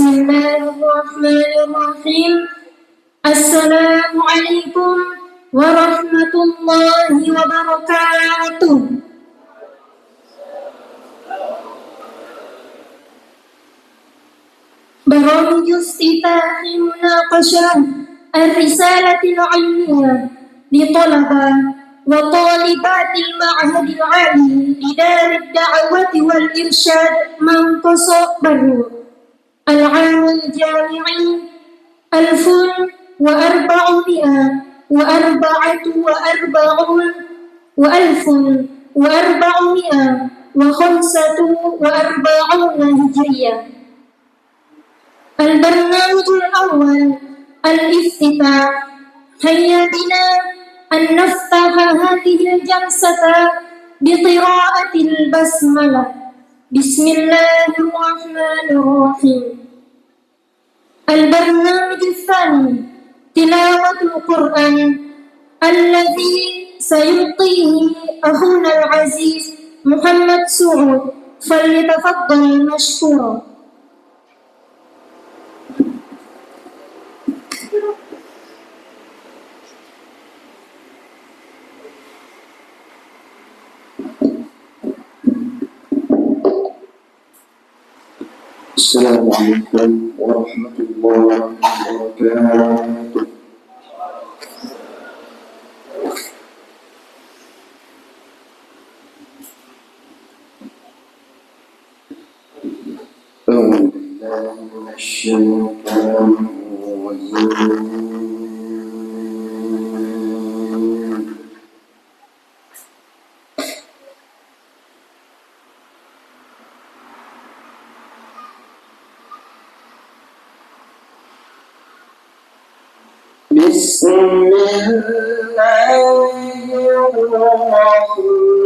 Bismillahirrahmanirrahim. Assalamualaikum warahmatullahi wabarakatuh. برامج افتتاح مناقشة الرسالة العلمية لطلبة وطالبات المعهد العالي لدار الدعوة والإرشاد منقص برو العام الجامعي 1445 هجرية. البرنامج الأول الافتتاح. هيا بنا أن نفتح هذه الجلسة بقراءة البسملة. بسم الله الرحمن الرحيم. البرنامج الثاني تلاوة القرآن الذي سيلقيه أخونا العزيز محمد سعود، فليتفضل مشكورا. السلام عليكم ورحمة الله وبركاته. أعوذ بالله من الشيطان الرجيم. بسم الله الرحمن الرحيم.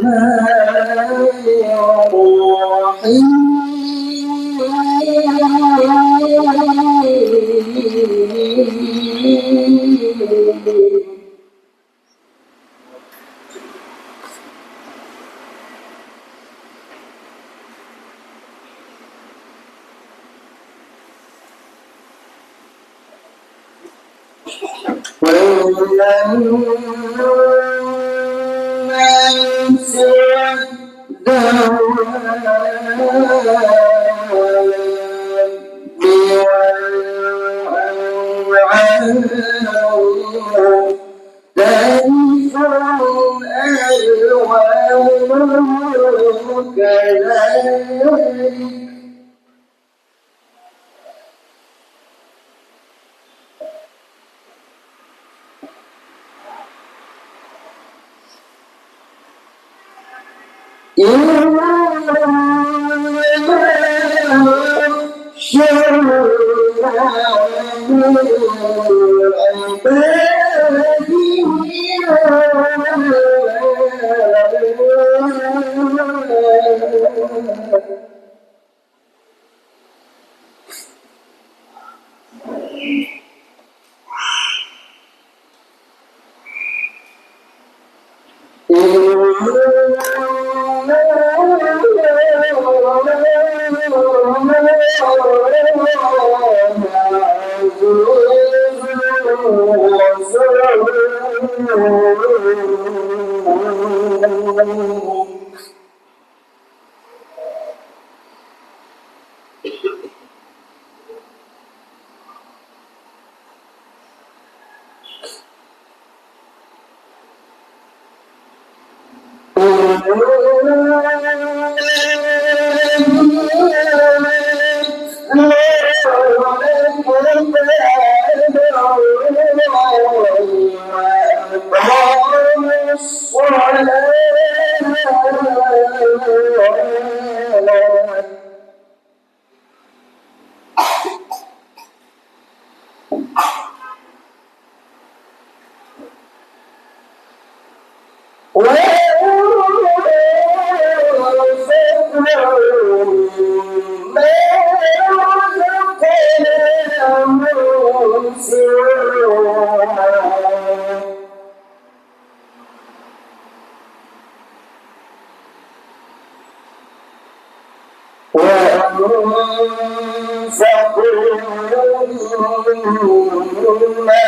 مما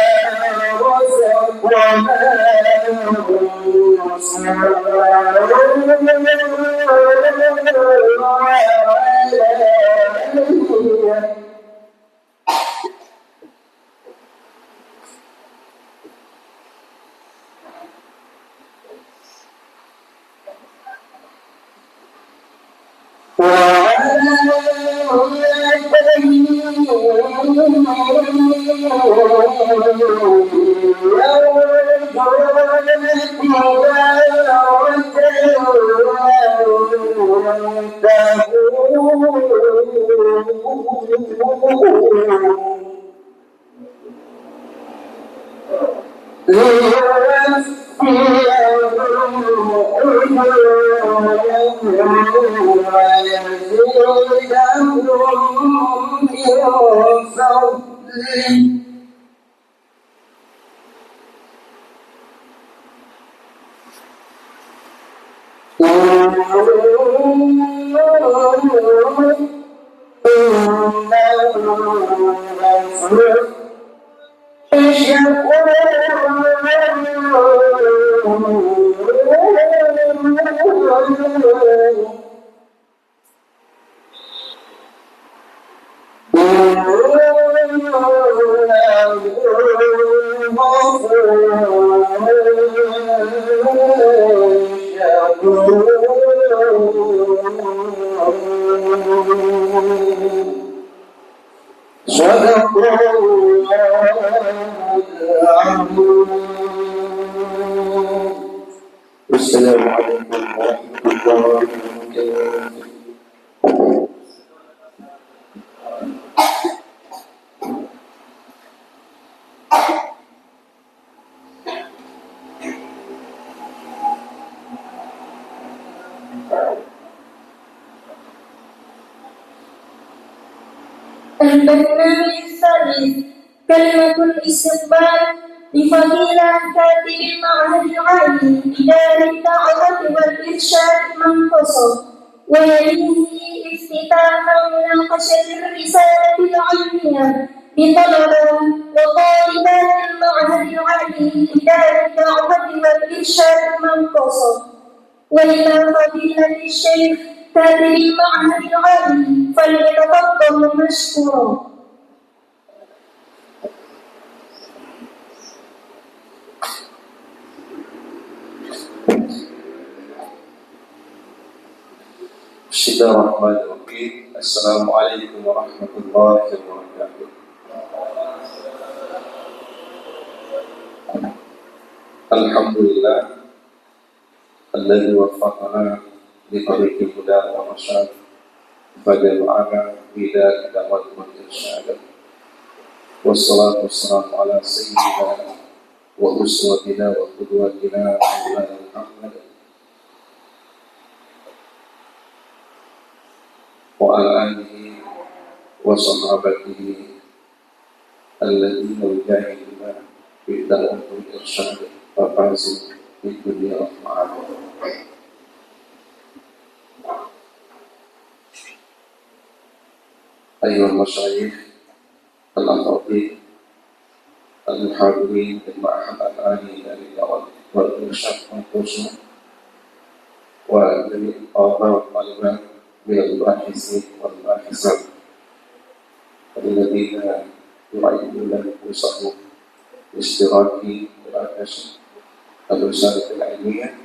رزقناهم السلام عليكم ورحمة الله وبركاته. البرنامج الثالث كلمة الاستقبال لفضيلة كاتب المعهد العالي لدار الدعوة والإرشاد منتصر، ويليه افتتاح مناقشة الرسالة العلمية بطلبة وطالبات المعهد العالي لدار الدعوة والإرشاد منتصر. وإلى فضيلة الشيخ كاتب المعهد العالي فليتفضل مشكورا. Bismillahirrahmanirrahim. Assalamualaikum warahmatullahi wabarakatuh. Alhamdulillah alladzi waffaqana li tariqil huda wa rasyad faja'alana ila da'wat wal irsyad. Wassalatu wassalamu ala sayyidina wa uswatina wa qudwatina Maulana Muhammad wa ala alihi wa sahabatihi alladhina yujahiduna fi da'watil irsyad wa fazu fi dunya wal akhirah. Ayyuhal masyayikh al-afadil al-hadirin bil ma'had al-ali dari da'wat wal irsyad Mantusah wa dari al-talibah wal talibat من الباحثين والباحثات الذين يعيدون أنفسهم لاشتراك مناقشة الرسالة العلمية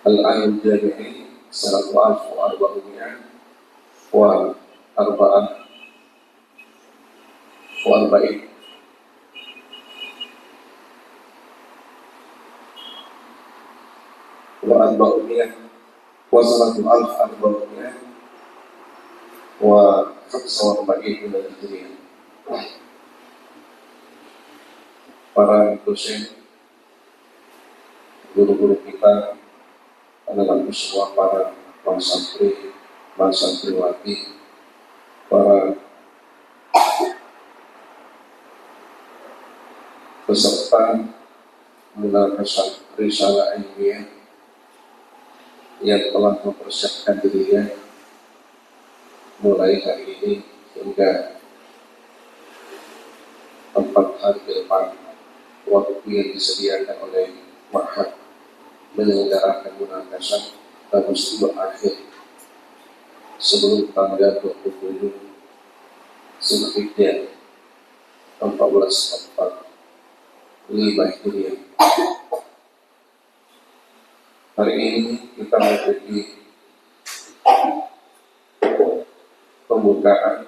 العام الجامعي سنة 1444 وسنة 1445 من Hijriah. Para dosen, guru-guru kita adalah semua para santri, santriwati, para peserta munakashah risalah ilmiah yang telah mempersiapkan dirinya mulai hari ini hingga 4 hari ke depan waktu yang disediakan oleh Ma'had menyelenggarakan munakasyah harus berakhir sebelum tanggal 27 Zulhijjah 1445 Hijriah. Hari ini kita mengikuti pembukaan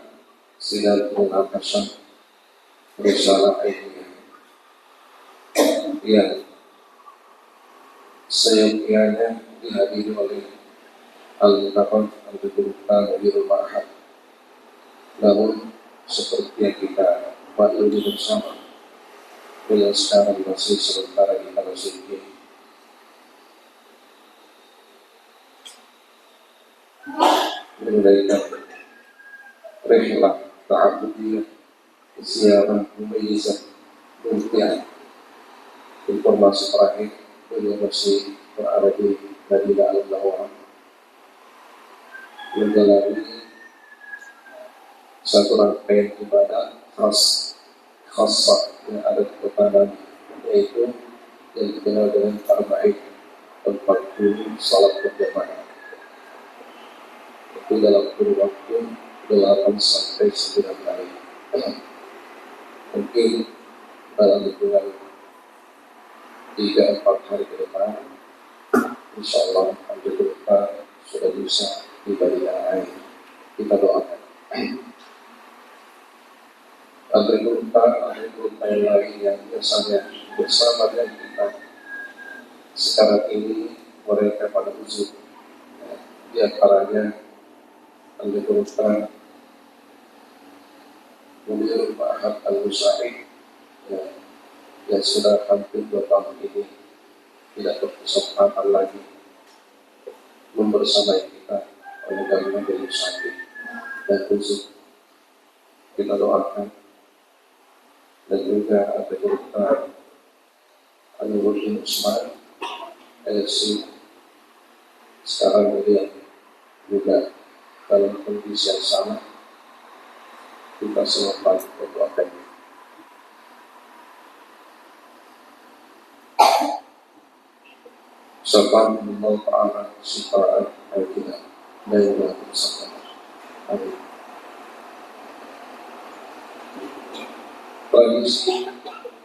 sidang munakasyah risalah ilmiah yang seyogianya dihadiri oleh al-Mutafaq al-Duruqan Wirul Ma'had. Namun seperti yang kita maklumi bersama, bila sekarang masih sementara di tanah suci, menunaikan rihlah ta'abudiyah siaran mumayyizah mumtiah. Informasi terakhir beliau masih berada di Madinah Al-Munawwarah menjalani satu rangkaian ibadah khasah yang ada di depan, yaitu yang dikenal dengan Arba'in 40 salat berjamaah. Itu dalam kurun waktu 8 sampai 9 hari. Mungkin dalam hitungan 3-4 hari ke depan, insya Allah Alhamdulillah kita sudah bisa ibadah air. Kita doakan. Ada berita yang lain yang biasanya bersama dengan kita sekarang ini mereka pada uzur. Di antaranya ada berita Mudir Ma'had Al-Musa'i yang sudah hampir 2 tahun ini tidak berkesempatan lagi membersamai kita oleh karena beliau sakit dan uzur. Kita doakan. Dan juga ada berita Al-Nurdin Usman LC sekarang beliau juga dalam kondisi yang sama. Kita selamat berdoakan. Subhanallah ta'ala sifa'at al-kidah la ilaha illallah. Amin. Tradisi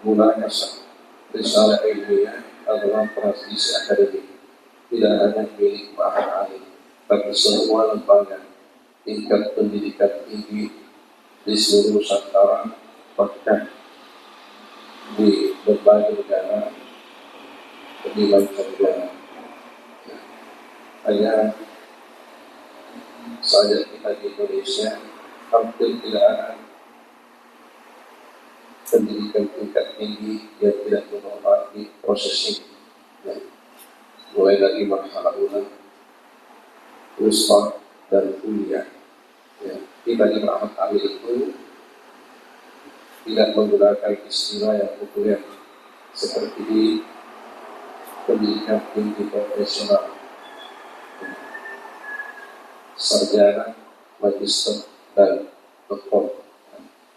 munakasyah risalah ilmiah adalah tradisi akademik, tidak hanya milik Ma'had Alim, tapi semua lembaga tingkat pendidikan tinggi di seluruh Nusantara, bahkan di berbagai negara di mancanegara. Hanya saja kita di Indonesia hampir tidak ada pendidikan tingkat tinggi yang tidak menghormati proses ini. Mulai dari marhalah ula, wusfa, dan kuliah. Kita di Ma'had Alim itu tidak menggunakan istilah yang populer seperti di pendidikan tinggi profesional, sarjana, magister, dan doktor.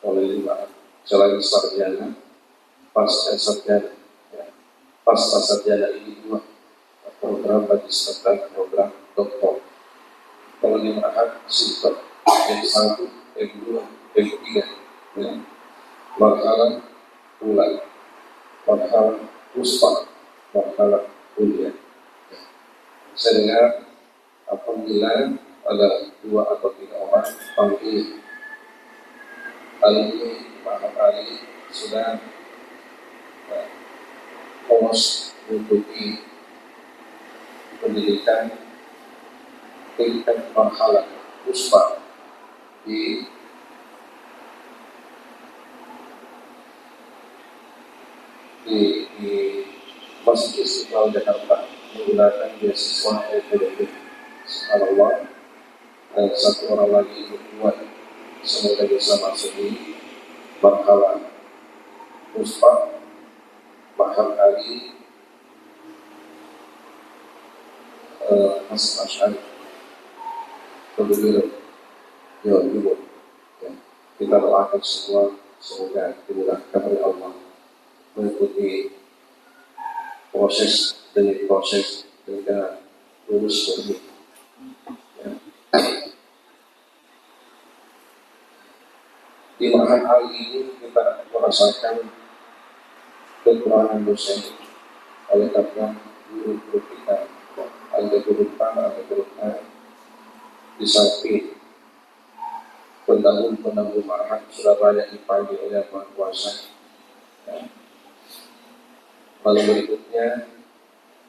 Oleh lima selain sarjana, pasca sarjana, pasca sarjana ini 2 program magister dan program doktor. Kalau di Ma'had sifat M1, M2, M3, marhalah ula, marhalah wusfa, marhalah kuliah. Saya dengar apabila ada 2 atau 3 orang panggil alumni Ma'had Alim sudah lolos mengikuti pendidikan tingkat marhalah wusfa di Masjid Istiqlal Jakarta menggunakan beasiswa LPDP. Subhanallah. Dan 1 orang lagi berbuat semoga bisa masuk di marhalah wusfa Ma'had Alim Hasan Asy'ari. Kemudian Juga. Ya. Kita doakan semua semoga dimudahkan oleh Allah mengikuti proses demi proses hingga lulus murni. Ya. Di Ma'had Ali ini kita merasakan kekurangan dosen oleh karena guru-guru kita ada guru di samping pendahulu Ma'had sudah banyak dipanggil oleh Maha Kuasa. Ya. Lalu berikutnya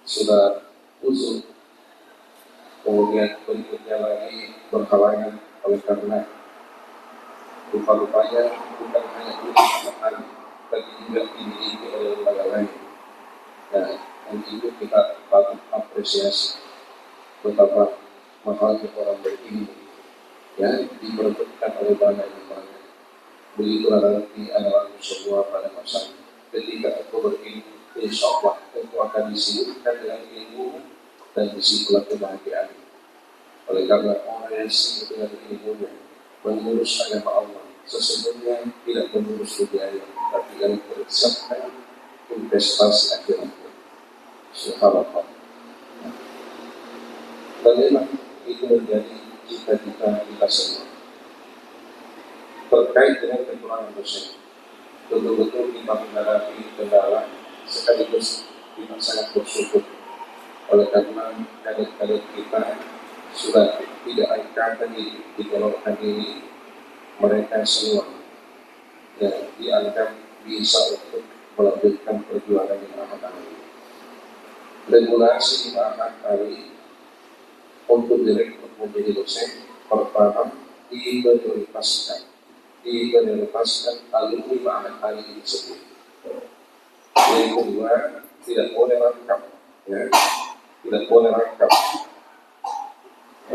sudah usul, kemudian berikutnya lagi berhalangan oleh karena rupa-rupanya bukan hanya Ma'had tapi juga dimiliki oleh lembaga lain. Nah, dan itu kita patut apresiasi betapa mahalnya orang berilmu yang diperebutkan oleh banyak lembaga. Begitulah nanti anak-anak semua pada masa ketika aku berilmu, insya Allah aku akan disibukkan dengan ilmu dan disitulah kebahagiaan. Oleh karena orang yang sibuk dengan ilmunya mengurus agama Allah sesungguhnya tidak mengurus dunia, tapi yang bersiapkan investasi akhirat. Subhanallah. Dan memang itu menjadi cita-cita kita semua. Terkait dengan kekurangan dosen, betul-betul kita menghadapi kendala sekaligus kita sangat bersyukur oleh karena kader-kader kita sudah tidak angkat di golongan ini, mereka semua yang dianggap bisa untuk melanjutkan perjuangan yang amat amat. Regulasi di Ma'had Ali untuk direkrut menjadi dosen pertama diprioritaskan alumni Ma'had Ali itu sendiri. Yang kedua, tidak boleh rangkap, ya, tidak boleh rangkap.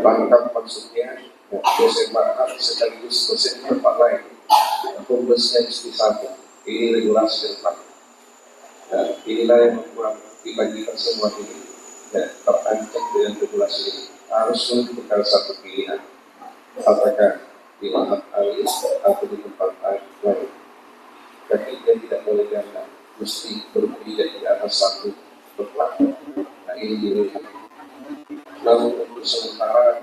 Rangkap maksudnya ya, dosen Ma'had sekaligus dosen tempat lain atau dosen satu. Ini regulasi tempat. Nah, inilah yang membuat kita semua ini ya, terancam dengan regulasi ini. Harus menentukan satu pilihan, apakah di Ma'had Ali atau di tempat lain. Tapi dia tidak boleh ganda, mesti berbeda di atas satu tempat. Nah, ini dulu. Namun untuk sementara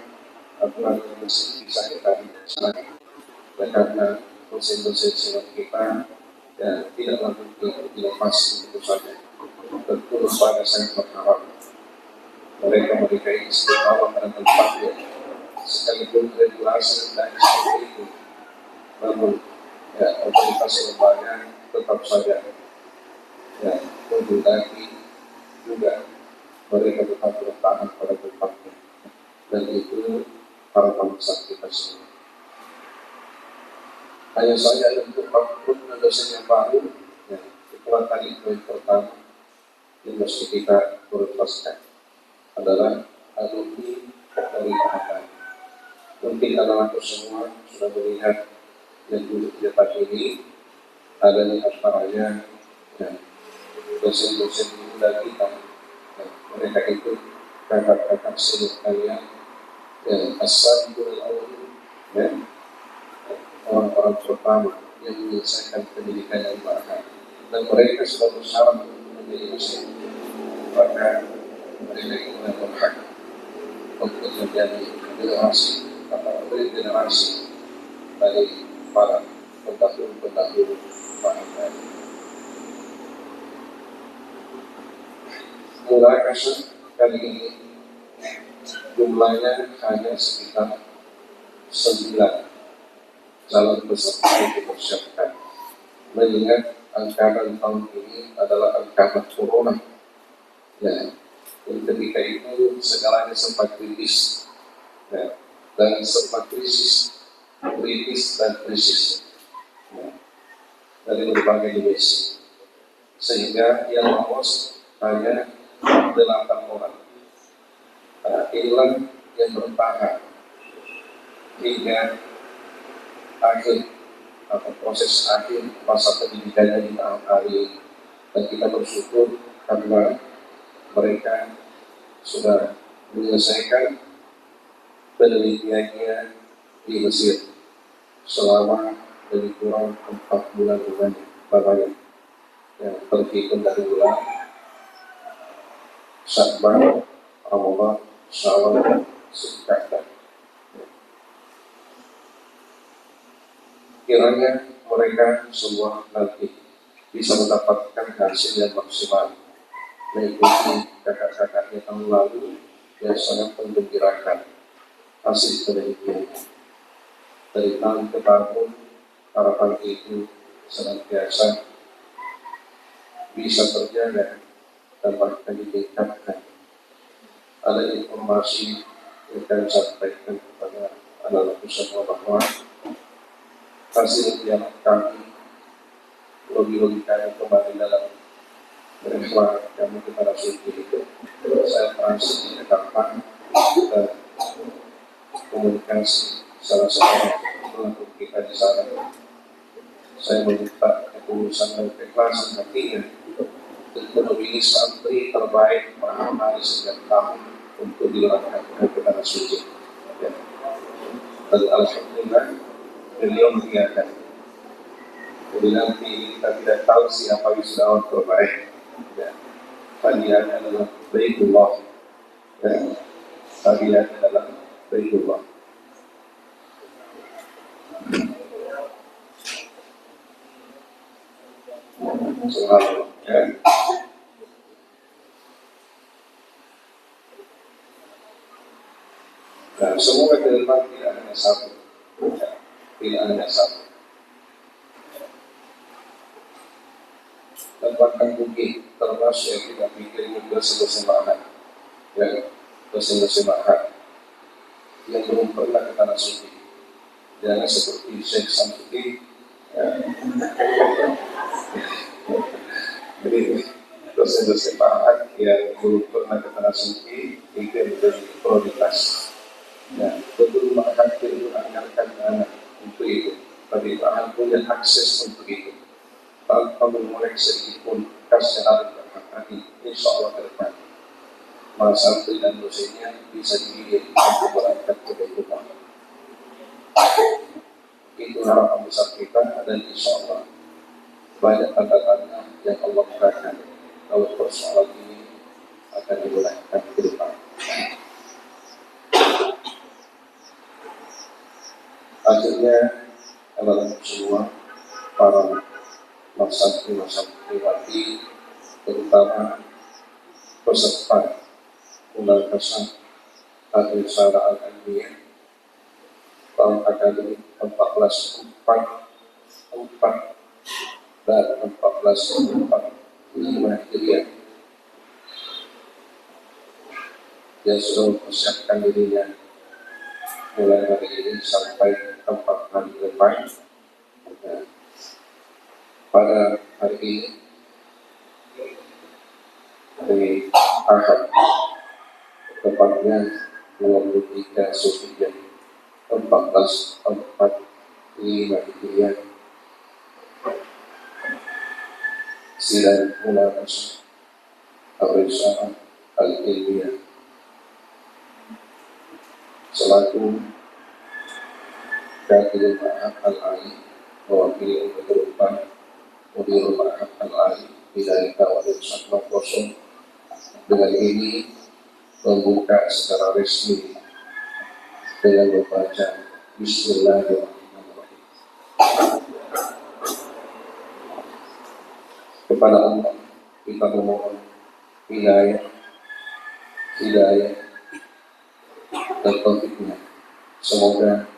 aturan yang masih bisa kita laksanakan, karena dosen-dosen senior kita ya, tidak langsung dilepas begitu saja. Tentu lembaga sangat berharap mereka ini istiqamah pada tempatnya, sekalipun regulasi dan seperti itu. Namun ya, otoritas lembaga tetap saja ya, menghendaki juga mereka tetap bertahan pada tempatnya, dan itu para bangsa kita semua. Hanya saja untuk apapun dosen yang baru, ya, itulah tadi poin pertama yang mesti kita prioritaskan adalah alumni dari Ma'had. Mungkin anak-anak semua sudah melihat yang duduk di depan ini ada di antaranya ya, dosen-dosen muda kita. Ya, mereka itu kakak-kakak senior kalian dan as-sabiqul awwalun, ya, orang-orang pertama yang menyelesaikan pendidikan yang Ma'had, dan mereka sudah bersyarat untuk menjadi dosen. Maka mereka itu berhak untuk menjadi generasi dari para pendahulu Ma'had. Mulai kasus kali ini jumlahnya hanya sekitar 9 calon peserta yang dipersiapkan. Mengingat angkatan tahun ini adalah angkatan corona, ya, dan ketika itu segalanya sempat kritis, ya, dan sempat krisis dan krisis, ya, dari berbagai dimensi, sehingga yang lolos hanya 8 orang. Nah, inilah yang bertahan hingga akhir atau proses akhir masa pendidikannya di Ma'had Ali, dan kita bersyukur karena mereka sudah menyelesaikan penelitiannya di Mesir selama lebih kurang 4 bulan lamanya, yang terhitung dari bulan Sya'ban, Ramadan, Syawal, Zulhijjah. Kiranya mereka semua nanti bisa mendapatkan hasil yang maksimal, mengikuti kakak-kakaknya tahun lalu yang sangat menggembirakan. Hasil penelitian dari tahun ke tahun, harapan itu senantiasa bisa terjaga dan bahkan ditingkatkan. Ada informasi yang kami sampaikan kepada anak-anak semua bahwa hasil yang kami logika kembali dalam mereka kami kepada suci itu, saya merasa didekatkan dan komunikasi salah seorang pelaku kita di sana. Saya meminta ketulusan dan keikhlasan hatinya untuk memilih santri terbaik mengenai setiap tahun untuk dilakukan kepada suci. Ya. Dan alhamdulillah beliau mengingatkan, jadi nanti kita tidak tahu siapa wisudawan terbaik. Ya. Kalian adalah Baitullah. Ya. Kalian adalah Baitullah. Subhanallah. Ya. Nah, semoga ke depan tidak hanya satu. Ya. Tidak hanya satu. Dan bahkan mungkin termasuk yang kita pikir ini dosen-dosen ya, dosen-dosen yang belum pernah ke tanah suci. Jangan seperti Syekh Samsudin, ya. Jadi dosen-dosen yang belum pernah ke tanah suci itu yang menjadi prioritas. Ya, betul Ma'had itu mengajarkan anak untuk itu, tapi Ma'had punya akses untuk itu. Tanpa memulai sedikit pun kasih harus berhati, insya Allah ke depan masa santri dan dosennya bisa dididik untuk berangkat ke Baitullah. Itu harapan besar kita, dan insya Allah banyak tanda-tanda yang Allah berikan kalau persoalan ini akan dimulaikan ke depan. Akhirnya adalah semua para santri pribadi, terutama peserta pembahasan Al-Risala Al-Ilmiyah tahun akademik 1444 dan 1445 Hijriah yang sudah mempersiapkan dirinya mulai hari ini sampai 4 hari ke depan. Pada hari ini dari Ahad, tepatnya 23 Zulhijjah 1445 Hijriah, sidang munaqasyah Al-Risala Al-Ilmiyah selaku Qatil Ma'had Al-Ali mewakili untuk depan Mudirul Ma'had Al-Ali Hidayah wa Irsyad Maqasyid dengan ini membuka secara resmi dengan membaca Bismillahirrahmanirrahim. Kepada Allah kita memohon hidayah dan taufiknya. Semoga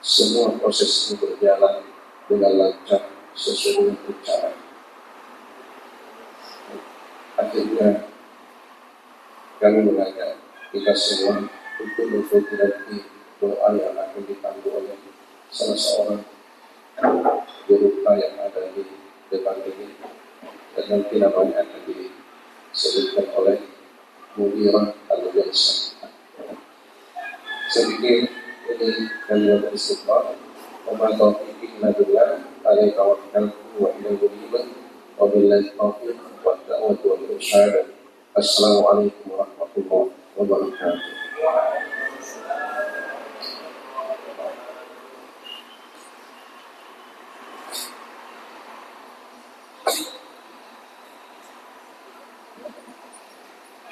semua proses ini berjalan dengan lancar sesuai dengan rencana. Akhirnya kami mengajak kita semua untuk mengikuti nanti doa yang akan dipandu oleh salah seorang guru yang ada di depan ini, dan nanti namanya akan disebutkan oleh Mudirah Al-Jalsah. Saya pikir ini kalimat istighfar. Wa taufiq illa billah, alaihi tawakkaltu wa ilaihi unib, wa billahi taufiq wa da'watu wal irsyad. Assalamualaikum warahmatullahi wabarakatuh.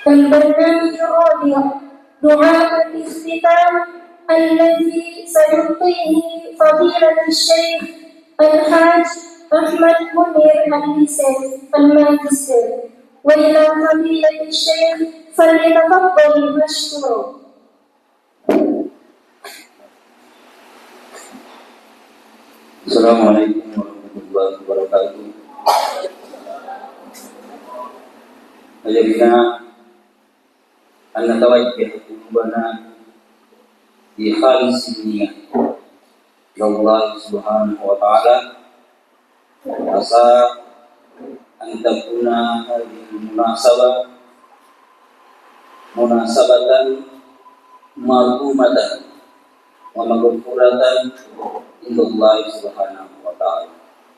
البرنامج الرابع دعاء الاختتام الذي سيلقيه فضيلة الشيخ الحاج أحمد منير الحسين الماجستير، وإلى فضيلة الشيخ فليتفضل مشكورا. Assalamualaikum warahmatullahi wabarakatuh. Wajibna an natawajjah qulubana bi khalisin niyyah Allah subhanahu wa ta'ala. Asa an takuna hadhihi munasabatan marhumatan wa maghfuratan Allah subhanahu wa ta'ala.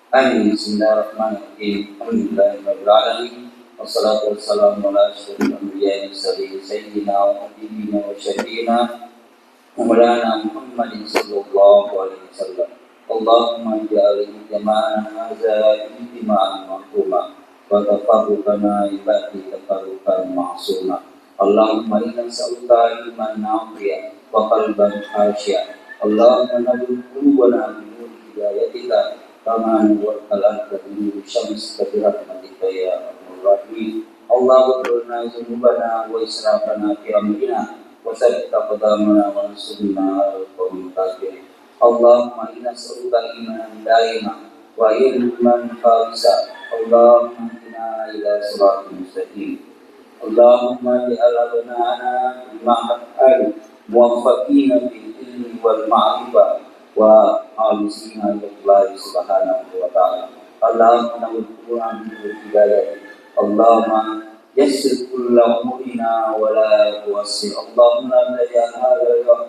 Amin. Bismillahirrahmanirrahim. Alhamdulillahirabbil alamin. Wassalatu wassalamu ala asyrofil anbiya'i sayyidina wa habibina wa syafiina wa maulana Muhammadin sallallahu alaihi wasallam. Allahumma ja'al jama'ana hadza ijtima'an marhuma wa tafarruqana ibadi tafarruqan ma'suma. Allahumma inna nas'aluka ilman nafi'an wa qalban khashi'an. Allahumma nawwir qulubana bi nur hidayatika kama nawwartal arda bi nur syams bi rahmatika ya arhamar rahimin. Allahumma qulna dzunubana wa israfana fi amrina wa sabbit aqdamana wa ansurna ala qawmil kafirin. Allahumma inna nas'aluka imanan daima wa ilman khalisa. Allahumma inna ila siratal mustaqim. Allahumma ja'alna ma'al muwaffaqina bil ilmi wal ma'rifah wa alisina lillahi subhanahu wa ta'ala. Allahumma nawwirna bil hidayah. Allahumma yassir kulla umurina wa la tuwassir. Allahumma la taj'al hadha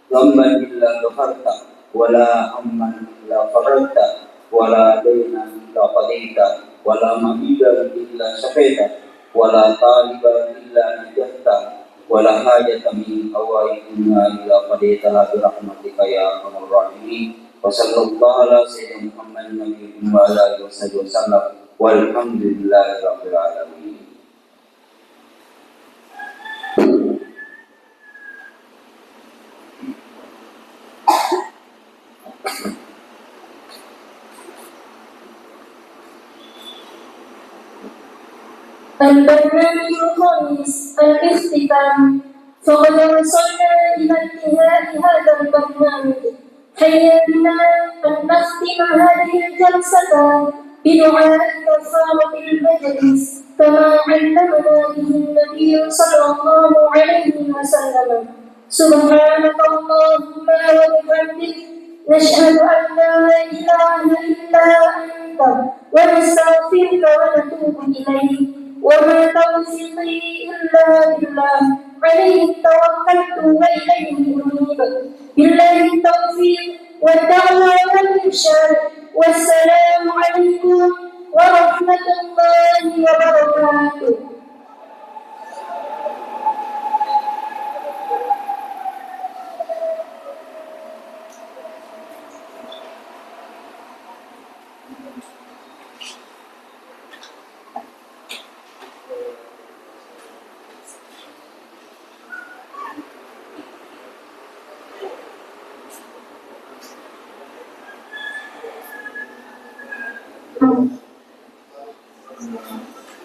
dhanban illa ghafarta wa la hamman illa farajta wa la daynan illa qadaita wa la ma'idan illa shafaita wa la taliban illa najahta wa la hajata min hawaijina illa qadaitaha bi rahmatika ya arhamar rahimin. Wa sallallahu ala sayyidina Muhammadin nabiyyin wa ala alihi wasallam walhamdulillahi rabbil alamin. البرنامج الخامس الاختتام. فقد وصلنا إلى انتهاء هذا البرنامج. هيا بنا أن نختم هذه الجلسة بدعاء كفارة المجلس كما علمنا به النبي صلى الله عليه وسلم. سبحانك اللهم وبحمدك نشهد أن لا إله إلا أنت ونستغفرك ونتوب إليك. وما توفيقي إلا بالله عليه توكلت وإليه أنيب. بالله التوفيق والدعوة والإرشاد. والسلام عليكم ورحمة الله وبركاته. Thank you.